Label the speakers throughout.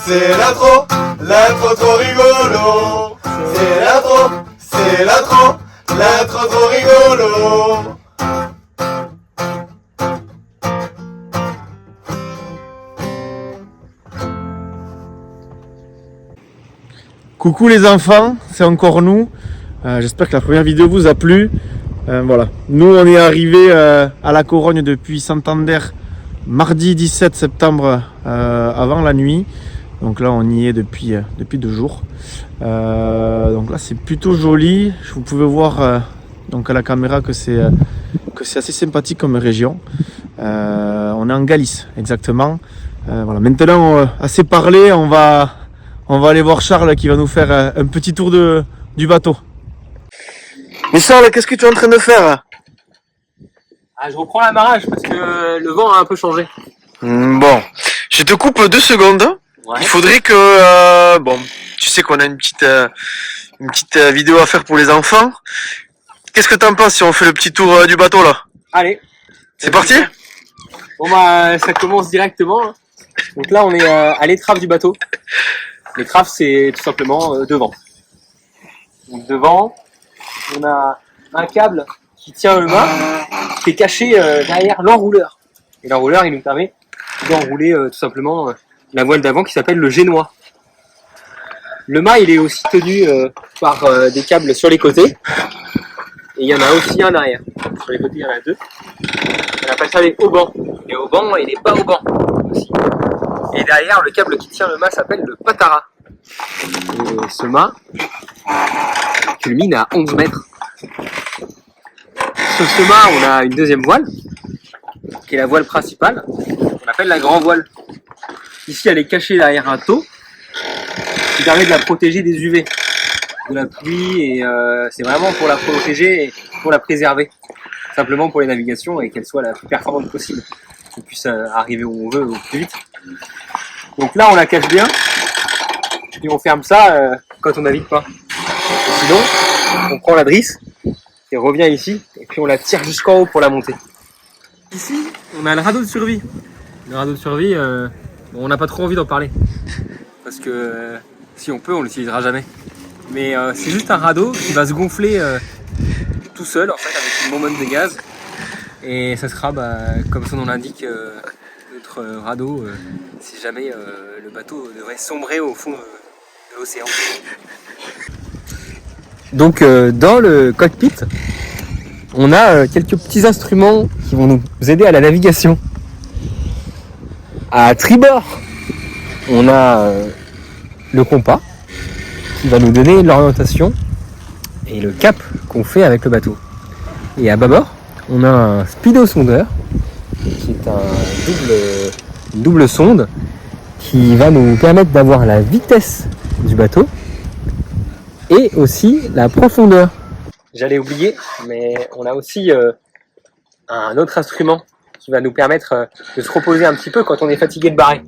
Speaker 1: c'est l'intro trop rigolo. C'est l'intro trop rigolo.
Speaker 2: Coucou les enfants, c'est encore nous. J'espère que la première vidéo vous a plu. Voilà, nous on est arrivé à la Corogne depuis Santander mardi 17 septembre avant la nuit. Donc là on y est depuis 2 jours. Donc là c'est plutôt joli. Vous pouvez voir donc à la caméra que c'est assez sympathique comme région. On est en Galice exactement. Voilà. Maintenant assez parlé, on va aller voir Charles qui va nous faire un petit tour du bateau. Mais Charles, qu'est-ce que tu es en train de faire?
Speaker 3: Je reprends l'amarrage parce que le vent a un peu changé.
Speaker 2: Bon, je te coupe 2 secondes.
Speaker 3: Ouais.
Speaker 2: Il faudrait que... bon, tu sais qu'on a une petite vidéo à faire pour les enfants. Qu'est-ce que t'en penses si on fait le petit tour du bateau là?
Speaker 3: Allez.
Speaker 2: C'est parti?
Speaker 3: Bon bah ça commence directement. Donc là on est à l'étrave du bateau. L'étrave c'est tout simplement devant. Donc devant, on a un câble qui tient le mât qui est caché derrière l'enrouleur. Et l'enrouleur il nous permet d'enrouler tout simplement la voile d'avant qui s'appelle le génois. Le mât il est aussi tenu par des câbles sur les côtés. Et il y en a aussi un derrière. Sur les côtés il y en a 2. On appelle ça les haubans. Les haubans et les bas haubans aussi. Et derrière le câble qui tient le mât s'appelle le patara. Et ce mât culmine à 11 mètres. Sur ce mât, on a une deuxième voile, qui est la voile principale, qu'on appelle la grand voile. Ici, elle est cachée derrière un taux, qui permet de la protéger des UV, de la pluie, et c'est vraiment pour la protéger et pour la préserver. Simplement pour les navigations et qu'elle soit la plus performante possible, qu'on puisse arriver où on veut au plus vite. Donc là, on la cache bien, et on ferme ça quand on navigue pas. Et sinon, on prend la drisse, et revient ici, et puis on la tire jusqu'en haut pour la monter. Ici, on a le radeau de survie. Le radeau de survie, bon, on n'a pas trop envie d'en parler. Parce que si on peut, on l'utilisera jamais. Mais c'est juste un radeau qui va se gonfler tout seul, en fait, avec une bonbonne de gaz. Et ça sera, comme son nom l'indique, notre radeau, si jamais le bateau devrait sombrer au fond de l'océan. Donc dans le cockpit, on a quelques petits instruments qui vont nous aider à la navigation. À tribord, on a le compas qui va nous donner l'orientation et le cap qu'on fait avec le bateau. Et à bâbord, on a un speedosondeur qui est une double sonde qui va nous permettre d'avoir la vitesse du bateau et aussi la profondeur. J'allais oublier, mais on a aussi un autre instrument qui va nous permettre de se reposer un petit peu quand on est fatigué de barrer.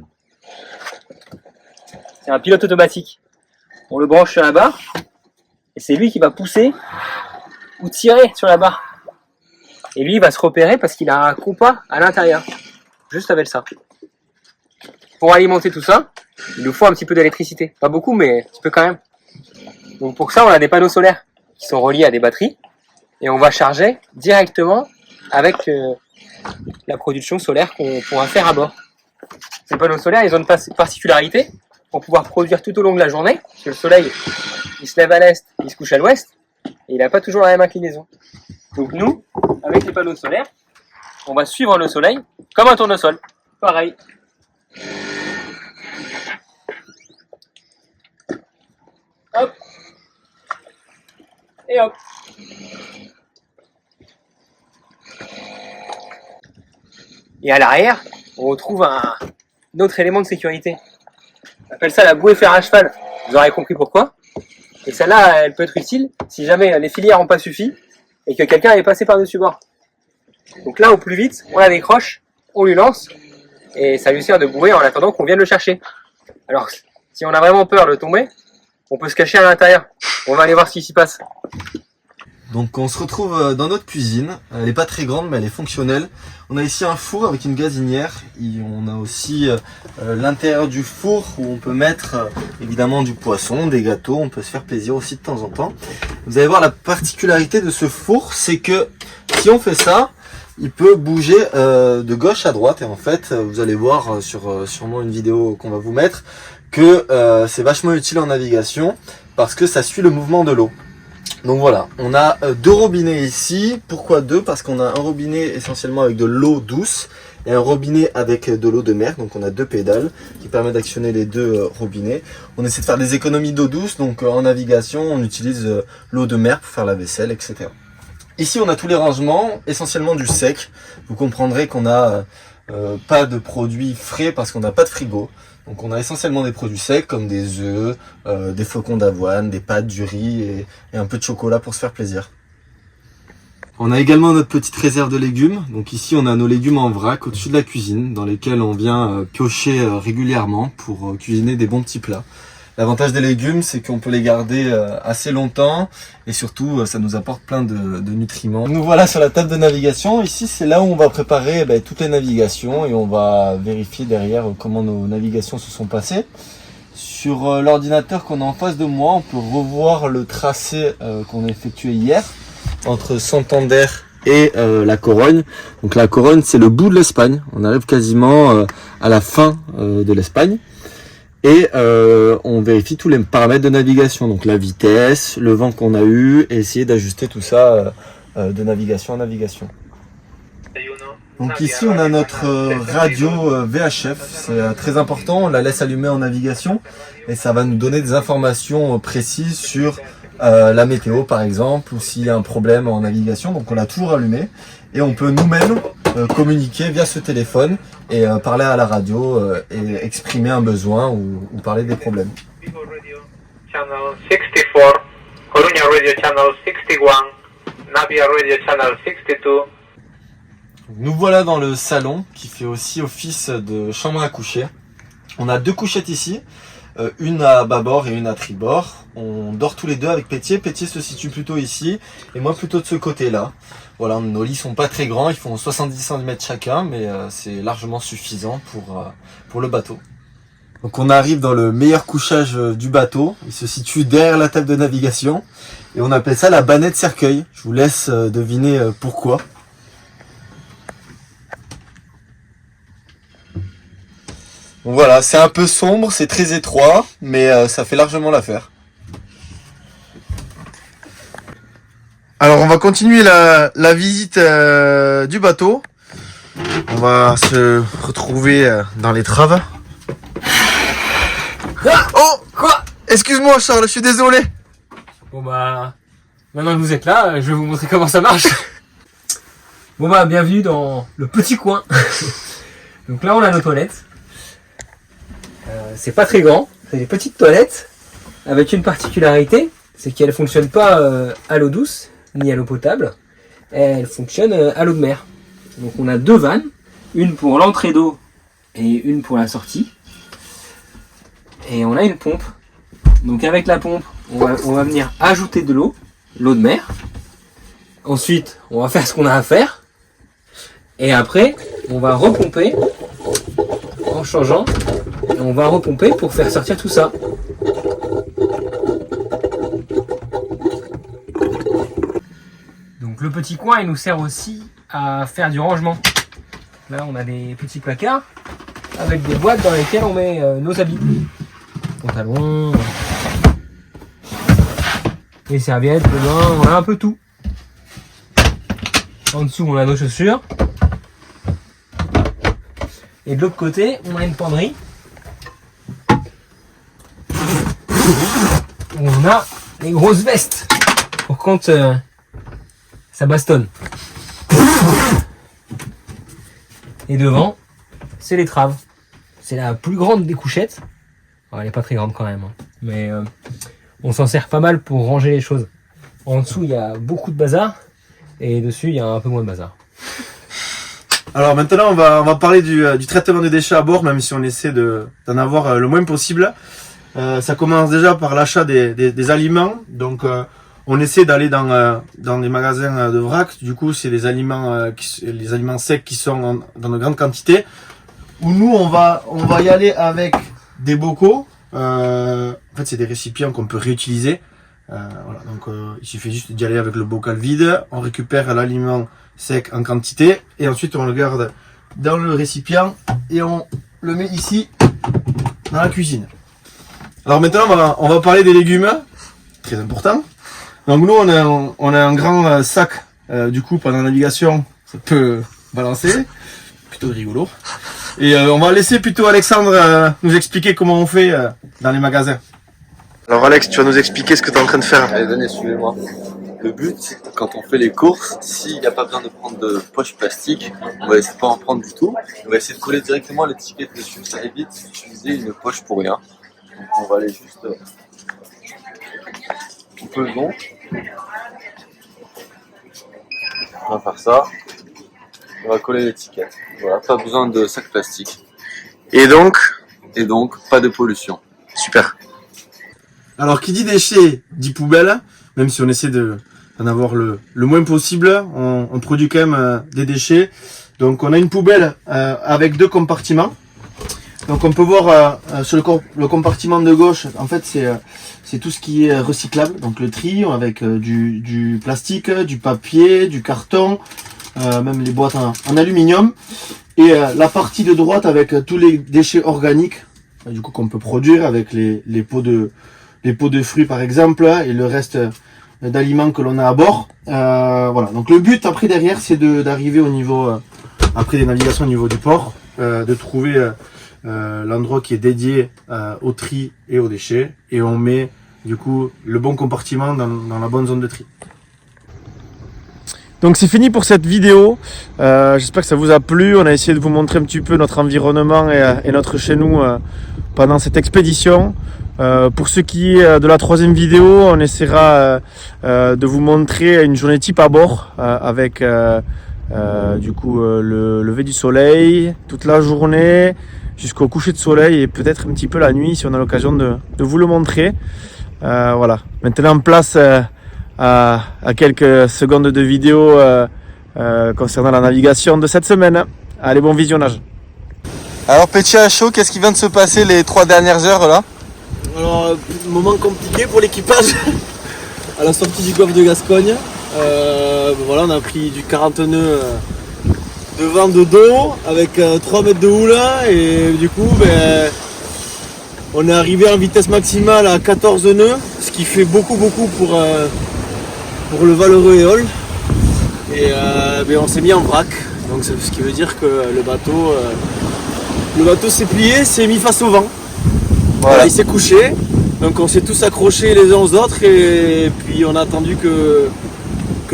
Speaker 3: C'est un pilote automatique. On le branche sur la barre et c'est lui qui va pousser ou tirer sur la barre. Et lui il va se repérer parce qu'il a un compas à l'intérieur, juste avec ça. Pour alimenter tout ça, il nous faut un petit peu d'électricité. Pas beaucoup, mais un petit peu quand même. Donc pour ça, on a des panneaux solaires qui sont reliés à des batteries et on va charger directement avec la production solaire qu'on pourra faire à bord. Ces panneaux solaires, ils ont une particularité pour pouvoir produire tout au long de la journée, parce que le soleil, il se lève à l'est, il se couche à l'ouest, et il n'a pas toujours la même inclinaison. Donc nous, avec les panneaux solaires, on va suivre le soleil comme un tournesol. Pareil. Hop. Et hop. Et à l'arrière, on retrouve un autre élément de sécurité. On appelle ça la bouée fer à cheval. Vous aurez compris pourquoi. Et celle-là, elle peut être utile si jamais les filières n'ont pas suffi et que quelqu'un est passé par-dessus bord. Donc là, au plus vite, on la décroche, on lui lance et ça lui sert de bouée en attendant qu'on vienne le chercher. Alors, si on a vraiment peur de tomber, on peut se cacher à l'intérieur. On va aller voir ce qui s'y passe.
Speaker 1: Donc on se retrouve dans notre cuisine, elle n'est pas très grande mais elle est fonctionnelle. On a ici un four avec une gazinière, et on a aussi l'intérieur du four où on peut mettre évidemment du poisson, des gâteaux, on peut se faire plaisir aussi de temps en temps. Vous allez voir la particularité de ce four, c'est que si on fait ça, il peut bouger de gauche à droite, et en fait vous allez voir sur sûrement une vidéo qu'on va vous mettre que c'est vachement utile en navigation parce que ça suit le mouvement de l'eau. Donc voilà, on a deux robinets ici. Pourquoi deux? Parce qu'on a un robinet essentiellement avec de l'eau douce et un robinet avec de l'eau de mer. Donc on a deux pédales qui permettent d'actionner les deux robinets. On essaie de faire des économies d'eau douce, donc en navigation on utilise l'eau de mer pour faire la vaisselle, etc. Ici on a tous les rangements, essentiellement du sec. Vous comprendrez qu'on a pas de produits frais parce qu'on n'a pas de frigo. Donc on a essentiellement des produits secs comme des œufs, des flocons d'avoine, des pâtes, du riz et un peu de chocolat pour se faire plaisir. On a également notre petite réserve de légumes. Donc ici on a nos légumes en vrac au-dessus de la cuisine dans lesquels on vient piocher régulièrement pour cuisiner des bons petits plats. L'avantage des légumes, c'est qu'on peut les garder assez longtemps et surtout ça nous apporte plein de nutriments. Nous voilà sur la table de navigation. Ici c'est là où on va préparer toutes les navigations et on va vérifier derrière comment nos navigations se sont passées. Sur l'ordinateur qu'on a en face de moi, on peut revoir le tracé qu'on a effectué hier entre Santander et la Corogne. Donc la Corogne c'est le bout de l'Espagne. On arrive quasiment à la fin de l'Espagne. Et on vérifie tous les paramètres de navigation, donc la vitesse, le vent qu'on a eu, et essayer d'ajuster tout ça de navigation à navigation. Donc ici on a notre radio VHF, c'est très important, on la laisse allumer en navigation, et ça va nous donner des informations précises sur la météo par exemple, ou s'il y a un problème en navigation, donc on l'a toujours allumé, et on peut nous-mêmes communiquer via ce téléphone et parler à la radio et exprimer un besoin ou parler des problèmes.
Speaker 4: Vigo Radio Channel 64, Coruña Radio Channel 61, Navia Radio Channel 62.
Speaker 1: Nous voilà dans le salon qui fait aussi office de chambre à coucher. On a deux couchettes ici, une à bâbord et une à tribord. On dort tous les deux avec Pétier. Pétier se situe plutôt ici et moi plutôt de ce côté-là. Voilà, nos lits sont pas très grands, ils font 70 cm chacun, mais c'est largement suffisant pour le bateau. Donc on arrive dans le meilleur couchage du bateau, il se situe derrière la table de navigation, et on appelle ça la bannette cercueil. Je vous laisse deviner pourquoi. Donc voilà, c'est un peu sombre, c'est très étroit, mais ça fait largement l'affaire.
Speaker 2: Alors on va continuer la visite du bateau. On va se retrouver dans l'étrave. Oh quoi? Excuse-moi Charles, je suis désolé.
Speaker 3: Bon bah, maintenant que vous êtes là, je vais vous montrer comment ça marche. Bon bah, bienvenue dans le petit coin. Donc là on a nos toilettes. C'est pas très grand, c'est des petites toilettes avec une particularité, c'est qu'elles fonctionnent pas à l'eau douce ni à l'eau potable, elles fonctionnent à l'eau de mer. Donc on a deux vannes, une pour l'entrée d'eau et une pour la sortie. Et on a une pompe. Donc avec la pompe, on va venir ajouter de l'eau de mer. Ensuite, on va faire ce qu'on a à faire. Et après, on va repomper en changeant. Et on va repomper pour faire sortir tout ça. Donc le petit coin, il nous sert aussi à faire du rangement. Là, on a des petits placards avec des boîtes dans lesquelles on met nos habits. Pantalons, les serviettes, le bain, on a un peu tout. En dessous, on a nos chaussures. Et de l'autre côté, on a une penderie. On a les grosses vestes pour quand ça bastonne. Et devant, c'est l'étrave. C'est la plus grande des couchettes. Alors, elle est pas très grande quand même, hein. Mais on s'en sert pas mal pour ranger les choses. En dessous, il y a beaucoup de bazar et dessus, il y a un peu moins de bazar.
Speaker 2: Alors maintenant on va parler du traitement des déchets à bord, même si on essaie d'en avoir le moins possible. Ça commence déjà par l'achat des aliments. Donc on essaie d'aller dans les magasins de vrac. Du coup, c'est les aliments secs qui sont dans de grandes quantités. Où nous, on va y aller avec des bocaux. En fait, c'est des récipients qu'on peut réutiliser. Voilà, donc il suffit juste d'y aller avec le bocal vide. On récupère l'aliment sec en quantité et ensuite on le garde dans le récipient et on le met ici dans la cuisine. Alors maintenant, on va parler des légumes, très important. Donc nous, on a un grand sac. Du coup, pendant la navigation, ça peut balancer. Plutôt rigolo. Et on va laisser plutôt Alexandre nous expliquer comment on fait dans les magasins. Alors Alex, tu vas nous expliquer ce que tu es en train de faire.
Speaker 1: Allez, venez, suivez-moi. Le but, quand on fait les courses, s'il n'y a pas besoin de prendre de poche plastique, on va essayer de pas en prendre du tout. On va essayer de coller directement l'étiquette dessus, ça évite d'utiliser une poche pour rien. Donc on va aller juste un peu le long. On va faire ça. On va coller l'étiquette. Voilà, pas besoin de sac plastique.
Speaker 2: Et donc,
Speaker 1: pas de pollution.
Speaker 2: super. Alors qui dit déchets dit poubelle, même si on essaie d'en avoir le moins possible, on produit quand même des déchets. Donc on a une poubelle avec 2 compartiments. Donc on peut voir sur le compartiment de gauche, en fait c'est tout ce qui est recyclable. Donc le tri avec du plastique, du papier, du carton, même les boîtes en aluminium. Et la partie de droite avec tous les déchets organiques, du coup qu'on peut produire avec les pots de fruits par exemple et le reste d'aliments que l'on a à bord. Voilà. Donc le but après derrière c'est d'arriver au niveau après les navigations au niveau du port, de trouver l'endroit qui est dédié au tri et aux déchets et on met du coup le bon compartiment dans la bonne zone de tri. Donc c'est fini pour cette vidéo, j'espère que ça vous a plu. On a essayé de vous montrer un petit peu notre environnement et notre chez nous pendant cette expédition. Pour ce qui est de la 3e vidéo, on essaiera de vous montrer une journée type à bord avec du coup le lever du soleil toute la journée jusqu'au coucher de soleil et peut-être un petit peu la nuit si on a l'occasion de vous le montrer. Voilà, maintenant place à quelques secondes de vidéo concernant la navigation de cette semaine. Allez, bon visionnage.
Speaker 1: Alors Petit à chaud, qu'est-ce qui vient de se passer les 3 dernières heures là?
Speaker 2: Alors, moment compliqué pour l'équipage à la sortie du golfe de Gascogne. Voilà, on a pris du 40 nœuds de vent de dos avec 3 mètres de houle et du coup on est arrivé en vitesse maximale à 14 nœuds, ce qui fait beaucoup pour le valeureux éole. Et on s'est mis en vrac, donc ce qui veut dire que le bateau s'est plié, s'est mis face au vent. Voilà, il s'est couché, donc on s'est tous accrochés les uns aux autres et puis on a attendu que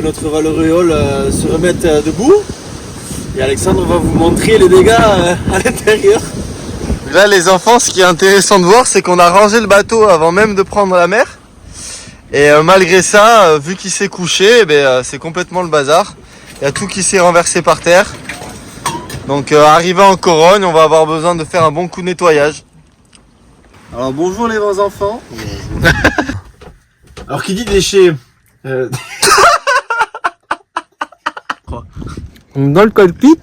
Speaker 2: notre valeureux éole se remette debout. Et Alexandre va vous montrer les dégâts à l'intérieur.
Speaker 1: Là les enfants, ce qui est intéressant de voir, c'est qu'on a rangé le bateau avant même de prendre la mer. Et malgré ça, vu qu'il s'est couché, c'est complètement le bazar. Il y a tout qui s'est renversé par terre. Donc arrivé en Corogne, on va avoir besoin de faire un bon coup de nettoyage.
Speaker 2: Alors bonjour les bons enfants. Alors qui dit déchets
Speaker 3: Dans le cockpit